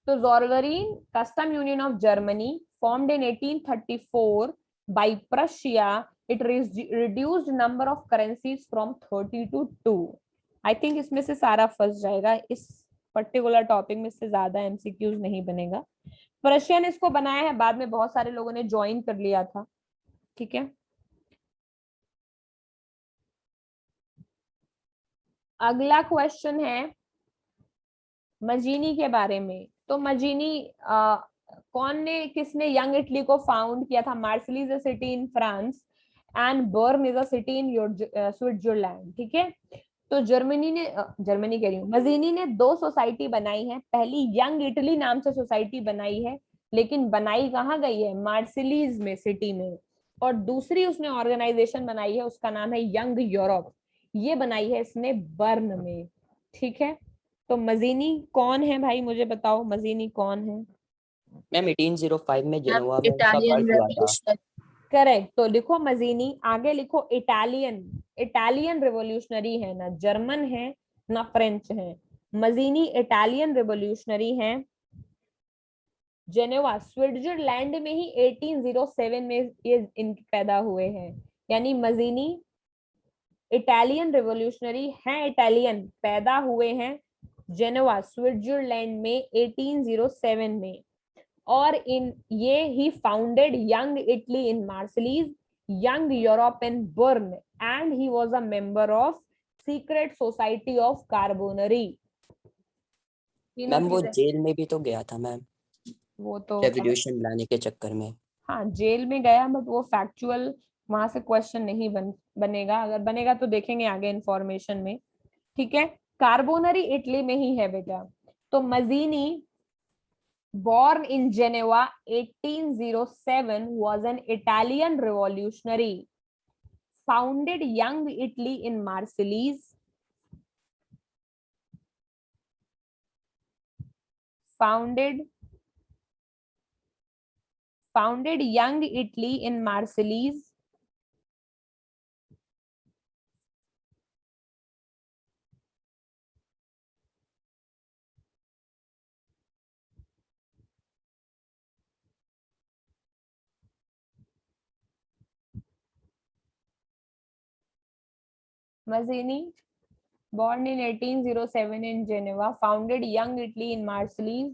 तो Zollverein custom union of Germany formed in 1834 by Prussia. It reduced number of currencies from 30 to 2। I think इसमें से सारा फंस जाएगा, इस पर्टिकुलर टॉपिक में से ज्यादा एमसीक्यूज नहीं बनेगा। प्रशिया ने इसको बनाया है, बाद में बहुत सारे लोगों ने ज्वाइन कर लिया था। ठीक है, अगला क्वेश्चन है मजीनी के बारे में। तो मजीनी कौन ने, किसने यंग इटली को फाउंड किया था? Marseille is a city in France and burn is a city in Switzerland. ठीक है, तो जर्मनी कह रही हूँ, मजीनी ने 2 सोसाइटी बनाई है। पहली यंग इटली नाम से सोसाइटी बनाई है, लेकिन बनाई कहाँ गई है? मार्सिलीज में, सिटी में। और दूसरी उसने ऑर्गेनाइजेशन बनाई है, उसका नाम है यंग यूरोप। ये बनाई है इसने बर्न में, ठीक है। तो मजीनी कौन है भाई, मुझे बताओ मजीनी कौन है। मैम 1805 में जेनोवा में उसका इटालियन बर्थ हुआ था। रेवोल्यूशन। करेक्ट, तो लिखो मजीनी, आगे लिखो इटालियन, इटालियन रिवोल्यूशनरी है, ना जर्मन है ना फ्रेंच है। मजीनी इटालियन रिवोल्यूशनरी है, जेनेवा स्विट्जरलैंड में ही 1807 में ये इनके पैदा हुए हैं। यानी मजीनी इटालियन रिवोल्यूशनरी हैं, इटालियन पैदा हुए हैं जेनेवा स्विट्जरलैंड में 1807 में। और इन ये he founded Young Italy in Marseilles, Young Europe in Berne, and he was a member of secret society of Carbonari. Ma'am वो जेल में भी तो गया था मैम, वो तो रेवोल्यूशन लाने के चक्कर में। हाँ जेल में गया, बट वो फैक्चुअल वहां से क्वेश्चन नहीं बनेगा, अगर बनेगा तो देखेंगे आगे इंफॉर्मेशन में, ठीक है। कार्बोनरी इटली में ही है बेटा। तो मजीनी born in Geneva 1807 was an Italian revolutionary, founded young Italy in Marseilles, founded young Italy in Marseilles, Mazzini born in 1807 in Geneva, founded young Italy in Marseilles,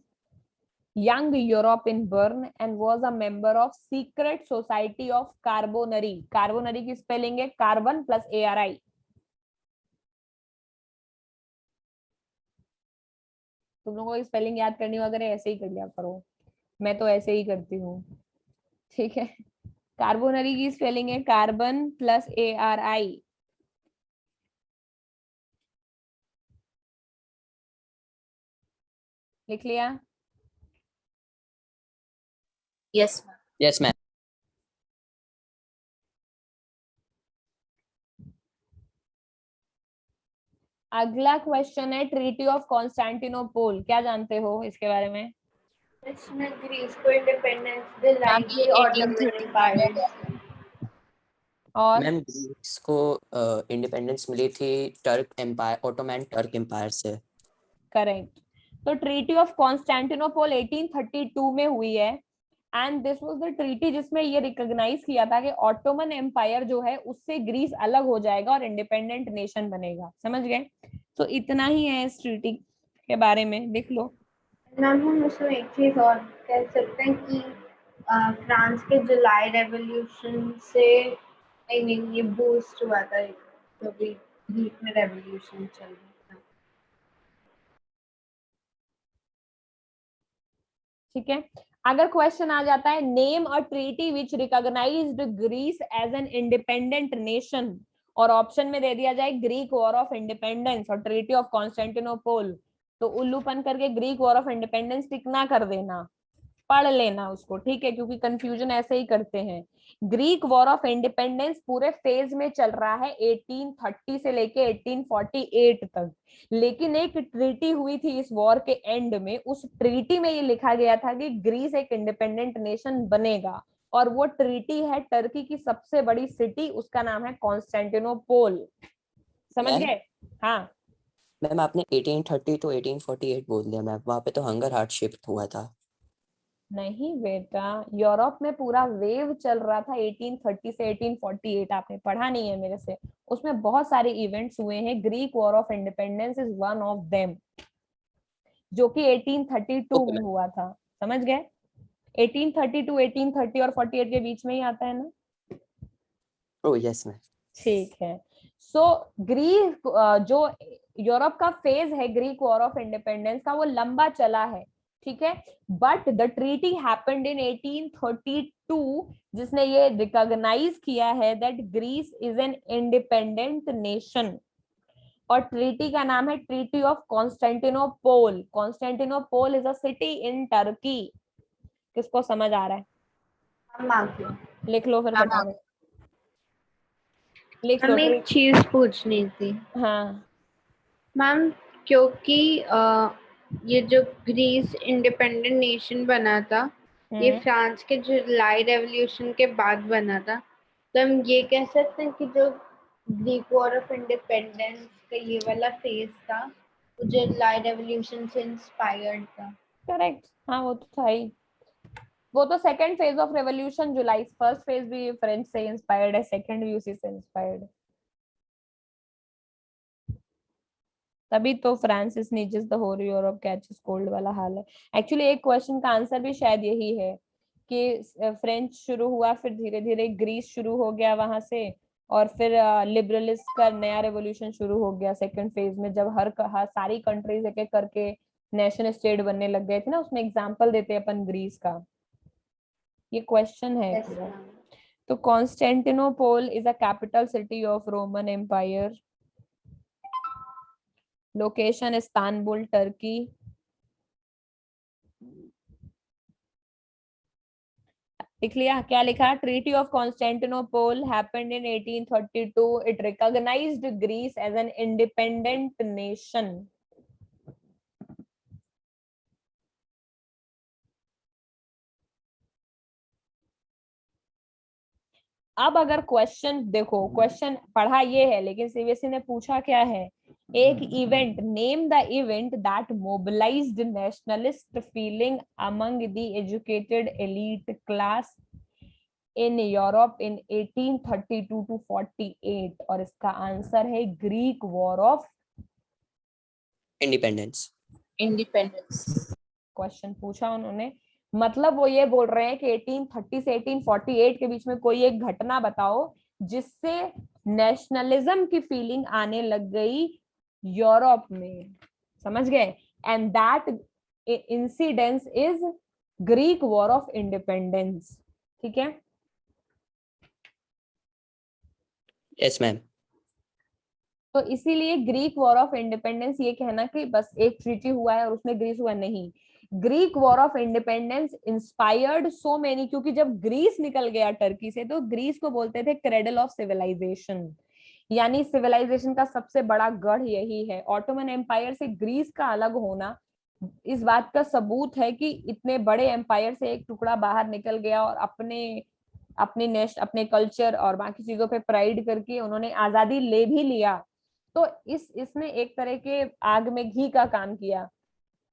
young Europe in Bern, and was a member of secret society of Carbonari. Carbonari की spelling है carbon plus ARI। तुम लोगों को spelling याद करनी हो अगर ऐसे ही कर लिया करो, मैं तो ऐसे ही करती हूँ, ठीक है। कार्बोनरी की स्पेलिंग है कार्बन प्लस ARI। लिख लिया? Yes ma'am. Yes ma'am. अगला क्वेश्चन है ट्रीटी ऑफ कॉन्स्टेंटिनोपोल, क्या जानते हो इसके बारे में? इसमें ग्रीस को इंडिपेंडेंस दिलाई मैम ये थी ऑटोमन 1830 एम्पायर। और मैम ग्रीस को इंडिपेंडेंस मिली थी Turk empire, Ottoman Turk empire से। करेक्ट। तो ट्रीटी ऑफ कॉन्स्टेंटिनोपोल 1832 में हुई है, and this was the treaty जिसमें ये रिकॉग्नाइज किया था कि ऑटोमन एम्पायर जो है उससे ग्रीस अलग हो जाएगा और इंडिपेंडेंट नेशन बनेगा। समझ गए? तो इतना ही है इस ट्रीटी के बारे में, लिख लो। मैम हम उसमें एक चीज और कह सकते हैं कि फ्रांस के जुलाई रेवोल्यूशन से आई मीन ये बूस्ट हुआ था, जो भी बीच में रेवोल्यूशन चल रहा था। ठीक है। अगर क्वेश्चन आ जाता है name a treaty which recognised Greece as an independent nation, और ऑप्शन में दे दिया जाए ग्रीक वॉर ऑफ इंडिपेंडेंस और ट्रीटी ऑफ कॉन्स्टेंटिनोपोल, तो उल्लूपन करके Greek war of independence tick ना कर देना, पढ़ लेना उसको, ठीक है, क्योंकि कंफ्यूजन ऐसे ही करते हैं। ग्रीक वॉर ऑफ इंडिपेंडेंस पूरे फेज में चल रहा है 1830 से लेके 1848 तक, लेकिन एक ट्रीटी हुई थी इस वॉर के एंड में, उस ट्रीटी में ये लिखा गया था कि ग्रीस एक इंडिपेंडेंट नेशन बनेगा, और वो ट्रीटी है टर्की की सबसे बड़ी सिटी, उसका नाम है कॉन्स्टेंटिनोपोल। समझ मैम गए? हाँ मैम आपने 1830 to 1848 बोल दिया मैम, वहाँ पे तो हंगर हार्डशिप हुआ था। नहीं बेटा, यूरोप में पूरा वेव चल रहा था 1830 से 1848, आपने पढ़ा नहीं है मेरे से, उसमें बहुत सारे इवेंट्स हुए हैं, Greek war of independence is one of them, जो कि 1832 ओके में मैम। हुआ था। समझ गए? 1832 1830 और 48 के बीच में ही आता है ना? Oh yes ma'am. ठीक है। सो ग्रीक जो यूरोप का फेज है ग्रीक वॉर ऑफ इंडिपेंडेंस का, वो लंबा चला है, ठीक है, but the treaty happened in 1832 जिसने ये रिकॉग्नाइज किया है that Greece is an independent nation, और ट्रीटी का नाम है treaty of Constantinople. Constantinople is a city in Turkey. किसको समझ आ रहा है? हम मांगते हैं। लिख लो फिर मैम फटाफट। लिख लो। मैम एक चीज पूछनी थी हाँ मैम, क्योंकि ये जो ग्रीस इंडिपेंडेंट नेशन बना था, ये फ्रांस के जुलाई रेवोल्यूशन के बाद बना था, तो हम ये कह सकते हैं कि जो ग्रीक वॉर ऑफ इंडिपेंडेंस का ये वाला फेज था वो जुलाई रेवोल्यूशन से इंस्पायर्ड था। करेक्ट, हाँ वो तो था ही। वो तो second phase of revolution July, first phase भी फ्रेंच से इंस्पायर्ड है, सेकंड भी उसी से इंस्पायर्ड है। तभी तो France sneezes the whole Europe catches cold वाला हाल है। एक्चुअली एक क्वेश्चन का आंसर भी शायद यही है कि फ्रेंच शुरू हुआ, फिर धीरे धीरे ग्रीस शुरू हो गया वहां से, और फिर लिबरलिस्ट का नया रेवोल्यूशन शुरू हो गया सेकंड फेज में, जब हर सारी कंट्रीज एक एक करके नेशन स्टेट बनने लग गए थे ना। उसमें एग्जांपल देते हैं अपन ग्रीस का। ये क्वेश्चन है Yes, पूरा। ma'am. तो Constantinople is a capital city of Roman Empire. Location Istanbul, Turkey. लिख लिया? क्या लिखा? Treaty of Constantinople happened in 1832। It recognized Greece as an independent nation. अब अगर क्वेश्चन देखो, क्वेश्चन पढ़ा ये है, लेकिन सीबीएसई ने पूछा क्या है? एक event, name the event that mobilized nationalist feeling among the educated elite class in Europe in 1832 to 48। और इसका आंसर है Greek war of Independence. Independence. Question पूछा उन्होंने, मतलब वो ये बोल रहे हैं कि 1830 से 1848 के बीच में कोई एक घटना बताओ जिससे नेशनलिज्म की फीलिंग आने लग गई यूरोप में। समझ गए? And that incidence is Greek war of independence. ठीक है? Yes ma'am. तो इसीलिए ग्रीक वॉर ऑफ इंडिपेंडेंस, ये कहना कि बस एक ट्रीटी हुआ है और उसमें ग्रीस हुआ, नहीं। Greek war of independence inspired so many, क्योंकि जब ग्रीस निकल गया टर्की से, तो ग्रीस को बोलते थे क्रेडल ऑफ सिविलाइजेशन, यानी सिविलाइजेशन का सबसे बड़ा गढ़ यही है। ऑटोमन एम्पायर से ग्रीस का अलग होना इस बात का सबूत है कि इतने बड़े एम्पायर से एक टुकड़ा बाहर निकल गया और अपने कल्चर और बाकी चीजों पे प्राइड करके उन्होंने आजादी ले भी लिया। तो इसने एक तरह के आग में घी का काम किया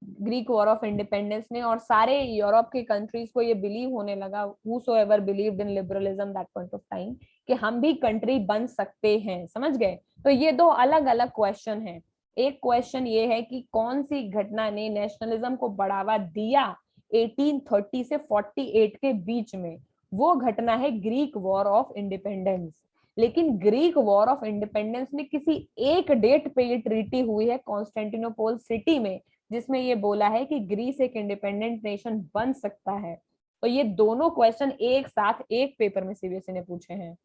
ग्रीक वॉर ऑफ इंडिपेंडेंस ने, और सारे यूरोप के कंट्रीज को ये बिलीव होने लगा, whosoever believed in liberalism that point of time, कि हम भी कंट्री बन सकते हैं। समझ गए? तो ये दो अलग अलग क्वेश्चन हैं। एक क्वेश्चन ये है कि कौन सी घटना ने नेशनलिज्म को बढ़ावा दिया 1830 से 48 के बीच में, वो घटना है ग्रीक वॉर ऑफ इंडिपेंडेंस। लेकिन ग्रीक वॉर ऑफ इंडिपेंडेंस में किसी एक डेट पे ये ट्रीटी हुई है कॉन्स्टेंटिनोपोल सिटी में, जिसमें ये बोला है कि ग्रीस एक इंडिपेंडेंट नेशन बन सकता है। तो ये दोनों क्वेश्चन एक साथ एक पेपर में सीबीएसई ने पूछे हैं,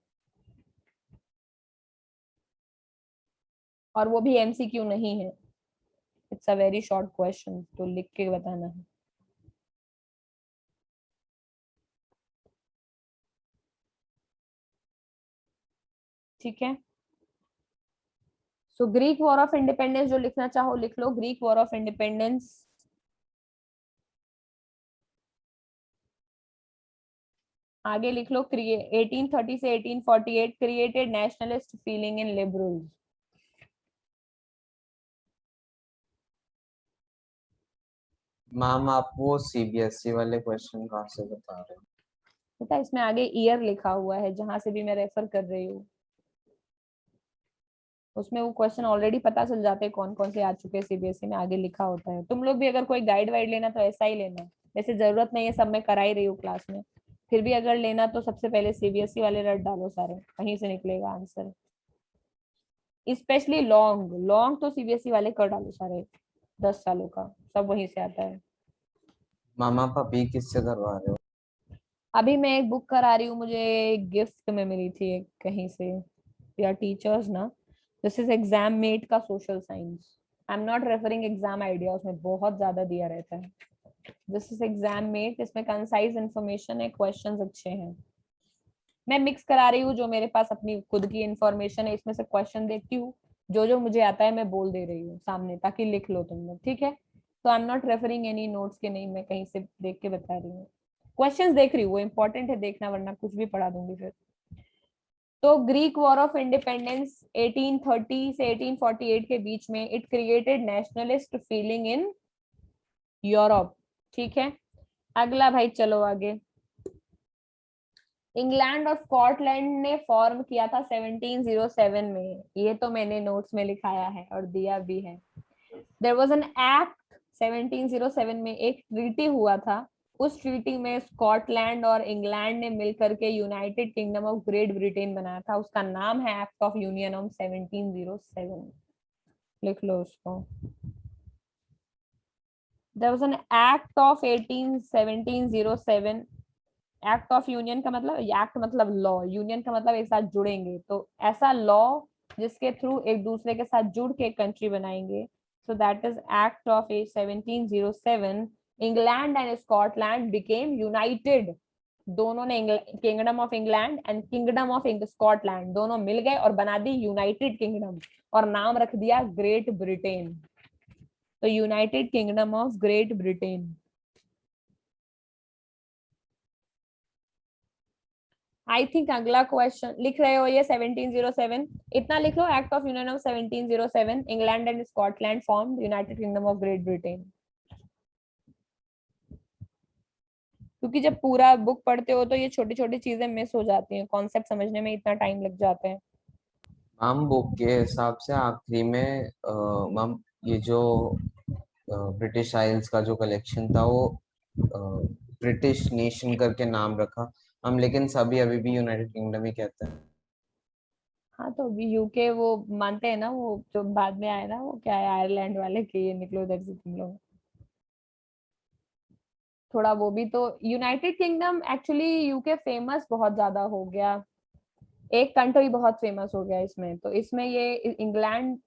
और वो भी एमसीक्यू नहीं है। It's a very short question, तो लिख के बताना है। ठीक है? So Greek war of independence जो लिखना चाहो लिख लो, ग्रीक वॉर ऑफ इंडिपेंडेंस। आगे लिख लो 1830 से 1848 created nationalist feeling in liberals. Ma'am आप वो सीबीएसई वाले क्वेश्चन कहाँ से बता रहे हो? पता है इसमें आगे ईयर लिखा हुआ है जहां से भी मैं रेफर कर रही हूँ, उसमें वो क्वेश्चन ऑलरेडी पता चल जाते हैं कौन कौन से आ चुके हैं सीबीएसई में, आगे लिखा होता है। तुम लोग भी अगर कोई गाइड वाइड लेना तो ऐसा ही लेना, वैसे जरूरत नहीं है, सब मैं करा ही रही हूँ क्लास में। फिर भी अगर लेना तो सबसे पहले सीबीएसई वाले रट डालो सारे, कहीं से निकलेगा आंसर। स्पेशली लॉन्ग लॉन्ग तो सीबीएसई वाले कर डालो सारे, 10 सालों का सब वहीं से आता है। मैम आप अभी किससे करवा रहे हो? अभी मैं एक बुक करा रही हूँ, मुझे गिफ्ट में मिली थी एक कहीं से, या टीचर्स ना। दिस इज एग्जाम मेट का social science. I am not referring exam idea, उसमें बहुत ज्यादा दिया रहता है। दिस इज एग्जाम मेट, इसमें कंसाइज इंफॉर्मेशन है, क्वेश्चंस अच्छे हैं। मैं मिक्स करा रही हूँ जो मेरे पास अपनी खुद की इंफॉर्मेशन है, इसमें से क्वेश्चन देखती हूँ, जो जो मुझे आता है मैं बोल दे रही हूँ सामने, ताकि लिख लो तुम लोग, ठीक है। तो I am not referring any notes के, नहीं, मैं कहीं से देख के बता रही हूँ, क्वेश्चंस देख रही हूँ, वो इंपॉर्टेंट है देखना, वरना कुछ भी पढ़ा दूंगी फिर। तो ग्रीक वॉर ऑफ इंडिपेंडेंस 1830 से 1848 के बीच में it created nationalist feeling in Europe, ठीक है। अगला भाई चलो आगे। इंग्लैंड और स्कॉटलैंड ने फॉर्म किया था 1707 में, ये तो मैंने नोट्स में लिखाया है और दिया भी है। देयर वाज एन एक्ट 1707 में, एक ट्रीटी हुआ था, उस ट्रीटी में स्कॉटलैंड और इंग्लैंड ने मिलकर के United Kingdom of Great Britain बनाया था, उसका नाम है एक्ट ऑफ यूनियन ऑफ 1707, लिख लो उसको। There was an act of 1707, Act of Union का मतलब, एक्ट मतलब लॉ, यूनियन का मतलब एक साथ जुड़ेंगे, तो ऐसा लॉ जिसके थ्रू एक दूसरे के साथ जुड़ के कंट्री बनाएंगे, so that is act of 1707। England and Scotland became United, दोनों ने kingdom of England and kingdom of Scotland दोनों मिल गए और बना दी यूनाइटेड किंगडम, और नाम रख दिया ग्रेट ब्रिटेन। तो United Kingdom of Great Britain. I think अगला क्वेश्चन लिख रहे हो ये 1707, इतना लिख लो, act of union of 1707, England and Scotland formed United Kingdom of Great Britain. क्योंकि जब पूरा बुक पढ़ते हो तो ये छोटी छोटी चीजें मिस हो जाती हैं, कॉन्सेप्ट समझने में इतना टाइम लग जाता है। मैम बुक के हिसाब से आखिरी में मैम ये जो ब्रिटिश आइल्स का जो कलेक्शन था वो ब्रिटिश नेशन करके नाम रखा हम, लेकिन सभी अभी भी यूनाइटेड किंगडम ही कहते हैं। हाँ, तो अभी यूके वो मानते हैं ना, वो जो बाद में आए ना, वो क्या है, आयरलैंड वाले के, ये निकलो उधर से तुम लोग, थोड़ा वो भी तो। United kingdom actually UK famous बहुत ज्यादा हो गया, एक कंट्री बहुत फेमस हो गया इसमें, तो इसमें ये इंग्लैंड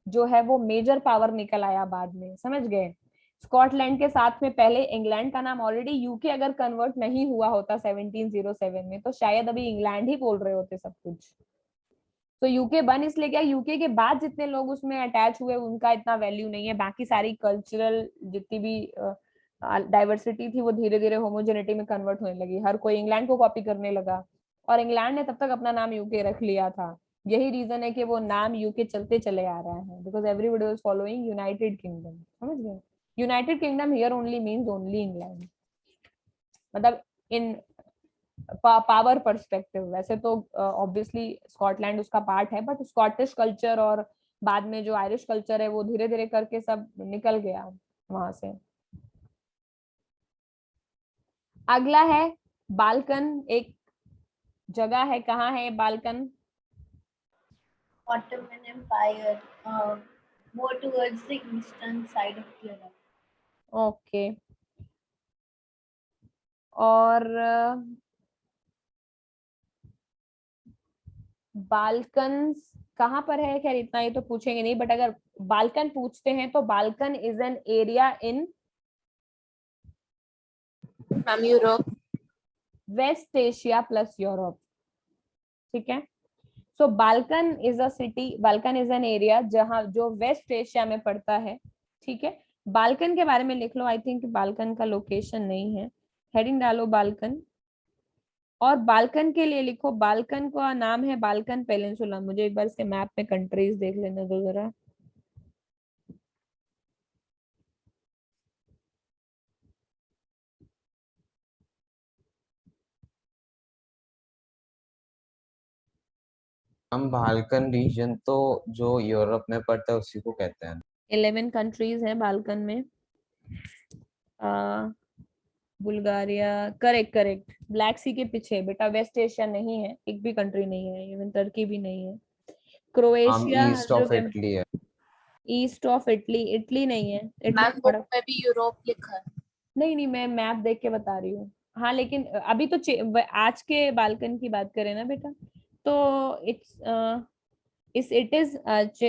जो है वो मेजर पावर निकल आया बाद में, समझ गए। स्कॉटलैंड के साथ में पहले इंग्लैंड का नाम ऑलरेडी, यूके अगर कन्वर्ट नहीं हुआ होता 1707 में, तो शायद अभी इंग्लैंड ही बोल रहे होते सब कुछ। तो यूके बन इसलिए गया, यूके के बाद जितने लोग उसमें अटैच हुए उनका इतना वैल्यू नहीं है, बाकी सारी कल्चरल जितनी भी डाइवर्सिटी थी वो धीरे धीरे होमोजेनिटी में कन्वर्ट होने लगी, हर कोई इंग्लैंड को कॉपी करने लगा, और इंग्लैंड ने तब तक अपना नाम यूके रख लिया था। यही रीजन है कि वो नाम यूके चलते चले आ रहा है, because everybody was following United kingdom, समझ गए। United kingdom here only means only England, मतलब इन पावर पर्सपेक्टिव, वैसे तो ऑब्वियसली स्कॉटलैंड उसका पार्ट है, बट स्कॉटिश कल्चर और बाद में जो आयरिश कल्चर है वो धीरे धीरे करके सब निकल गया वहां से। अगला है बाल्कन, एक जगह है, कहाँ है Balkan? Ottoman Empire, more towards the eastern side of Europe. Okay, और बाल्कन कहाँ पर है, खैर इतना ही तो पूछेंगे नहीं, बट अगर बाल्कन पूछते हैं तो Balkan is an area in ma'am Europe. West Asia plus Europe, ठीक है। So Balkan is a city, Balkan is an area जहां जो वेस्ट एशिया में पड़ता है, ठीक है। बाल्कन के बारे में लिख लो, आई थिंक बाल्कन का लोकेशन नहीं है, हेडिंग डालो बाल्कन, और बाल्कन के लिए लिखो, बाल्कन का नाम है बाल्कन पेनिनसुला। मुझे एक बार इसके मैप में कंट्रीज देख लेने दो जरा। हम बाल्कन रीजन तो जो यूरोप में पड़ता है उसी को कहते हैं। 11 कंट्रीज हैं बाल्कन में। बुल्गारिया, करेक्ट करेक्ट, ब्लैक सी के पीछे बेटा, वेस्ट एशिया नहीं है, एक भी कंट्री नहीं है, इवन टर्की भी नहीं है। हम क्रोएशिया ईस्ट जो ऑफ इटली है। ईस्ट ऑफ इटली, इटली नहीं है, इटली मैम तो बुक बड़ा, में भी यूरोप लिखा है। नहीं नहीं, मैं मैप देख के बता रही हूँ। हाँ लेकिन अभी तो आज के बाल्कन की बात करें ना बेटा, तो इस इट इज,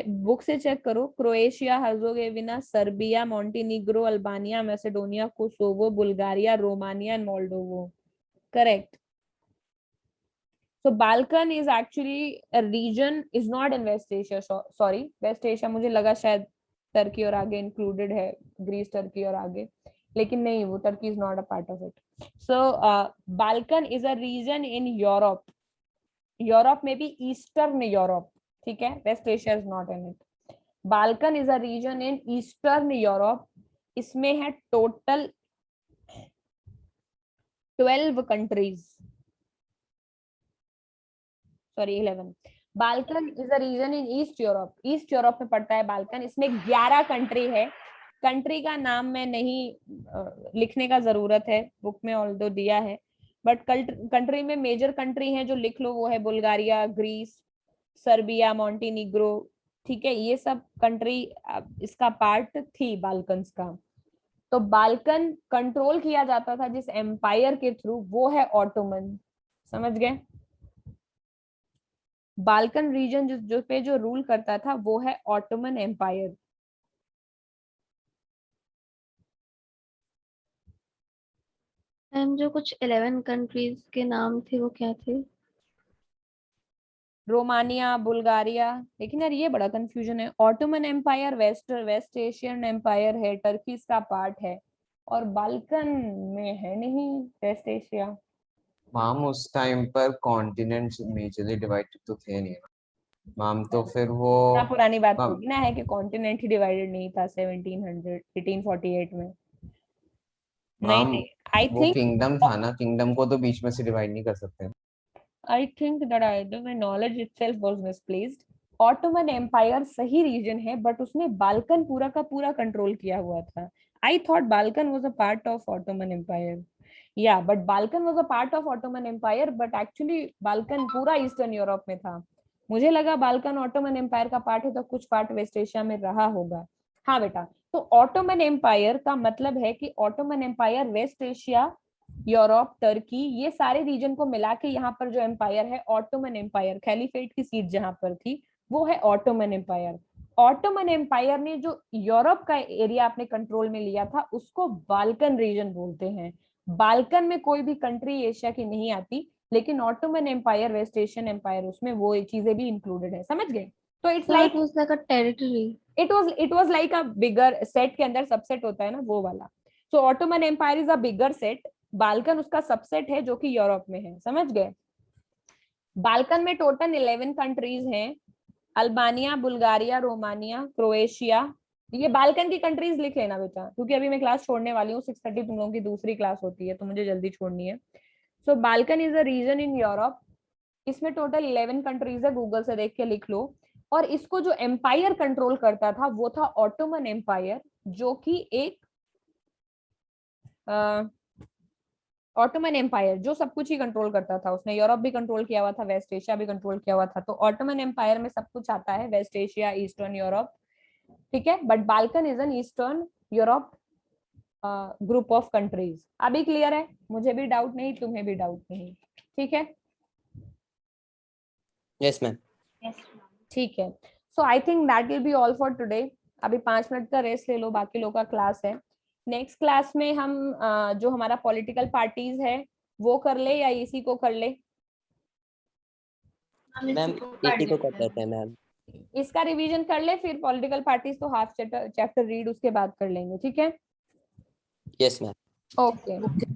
बुक से चेक करो, Croatia, Herzegovina, Serbia, Montenegro, Albania, Macedonia, Kosovo, Bulgaria, Romania and Moldova, correct. So Balkan is actually a region, is not in West Asia. Sorry, West Asia मुझे लगा शायद टर्की और आगे included है, Greece Turkey और आगे, लेकिन नहीं, वो Turkey is not a part of it. So Balkan is a region in Europe. Europe में भी ईस्टर्न यूरोप, ठीक है, West Asia is not in it. Balkan is a region in eastern Europe. इसमें है total 12 countries, sorry 11. Balkan is a region in east Europe. East Europe में पड़ता है Balkan. इसमें 11 कंट्री है. कंट्री का नाम मैं नहीं लिखने का जरूरत है, बुक में ऑल्दो दिया है, बट कंट्री में मेजर कंट्री है जो लिख लो, वो है बुल्गारिया, ग्रीस, सर्बिया, मॉन्टेनिग्रो, ठीक है, ये सब कंट्री इसका पार्ट थी बाल्कन्स का. तो बाल्कन कंट्रोल किया जाता था जिस एम्पायर के थ्रू, वो है ऑटोमन. समझ गए? बाल्कन रीजन जो पे जो रूल करता था वो है ऑटोमन एम्पायर. मैम जो कुछ 11 कंट्रीज के नाम थे वो क्या थे? Romania, Bulgaria. लेकिन यार ये बड़ा कंफ्यूजन है. Ottoman empire waste Asian Empire है, टर्की इसका पार्ट है, और बाल्कन में है नहीं वेस्ट एशिया. मैम उस टाइम पर कॉन्टिनेंट्स मेजरली डिवाइडेड तो थे नहीं मैम, तो फिर वो क्या पुरानी बात मैम, होगी ना है कि कॉन्टिनेंट ही डिवाइडेड नहीं था 1848 में. नहीं मैम नहीं, आई वो थिंक किंगडम था ना, किंगडम को तो बीच में से डिवाइड नहीं कर सकते. I think that either my knowledge itself was misplaced. Ottoman empire सही रीजन है, बट उसने बाल्कन पूरा का पूरा कंट्रोल किया हुआ था. I thought Balkan was a part of Ottoman empire. या but Balkan was a part of Ottoman empire, but actually Balkan पूरा ईस्टर्न यूरोप में था. मुझे लगा बाल्कन ऑटोमन एम्पायर का पार्ट है, तो कुछ पार्ट वेस्ट एशिया में रहा होगा. हाँ बेटा, तो ऑटोमन एम्पायर का मतलब है कि Ottoman empire West Asia, Europe, Turkey, ये सारे रीजन को मिला के यहाँ पर जो एम्पायर है ऑटोमन एम्पायर, खैलीफेट की सीट जहां पर थी वो है ऑटोमन एम्पायर. ऑटोमन एम्पायर ने जो यूरोप का एरिया अपने कंट्रोल में लिया था उसको बाल्कन रीजन बोलते हैं. बाल्कन में कोई भी कंट्री एशिया की नहीं आती, लेकिन Ottoman empire, waste Asian empire, उसमें वो चीजें भी इंक्लूडेड है. समझ गए? तो it's like it was like a territory. It was like a bigger set के अंदर सबसेट होता है ना, वो वाला. So Ottoman empire is a bigger set, Balkan उसका सबसेट है जो कि यूरोप में है. समझ गए? बाल्कन में टोटल 11 कंट्रीज हैं. Albania, Bulgaria, Romania, Croatia. ये बाल्कन की कंट्रीज लिख लेना बेटा, क्योंकि अभी मैं क्लास छोड़ने वाली हूँ. 6:30 तुम लोगों की दूसरी क्लास होती है, तो मुझे जल्दी छोड़नी है. So Balkan is a region in Europe. इसमें टोटल 11 कंट्रीज है, गूगल से देख के लिख लो. और इसको जो एम्पायर कंट्रोल करता था वो था ऑटोमन एम्पायर, जो कि एक ऑटोमन एम्पायर जो सब कुछ ही कंट्रोल करता था. उसने यूरोप भी कंट्रोल किया हुआ था, वेस्ट एशिया भी कंट्रोल किया हुआ था. तो ऑटोमन एम्पायर में सब कुछ आता है, वेस्ट एशिया, ईस्टर्न यूरोप, ठीक है. But Balkan is N eastern Europe group of countries. अभी क्लियर है? मुझे भी डाउट नहीं, तुम्हें भी डाउट नहीं, ठीक है? Yes ma'am. ठीक है. So I think that will be all for today. अभी 5 मिनट का रेस्ट ले लो, बाकी लोग का क्लास है. नेक्स्ट क्लास में हम जो हमारा पॉलिटिकल पार्टीज है वो कर ले या इसी को कर ले? मैम इसी को कर लेते हैं मैम. इसका रिवीजन कर ले, फिर पॉलिटिकल पार्टीज तो हाफ चैप्टर रीड उसके बाद कर लेंगे, ठीक है? Yes ma'am. ओके.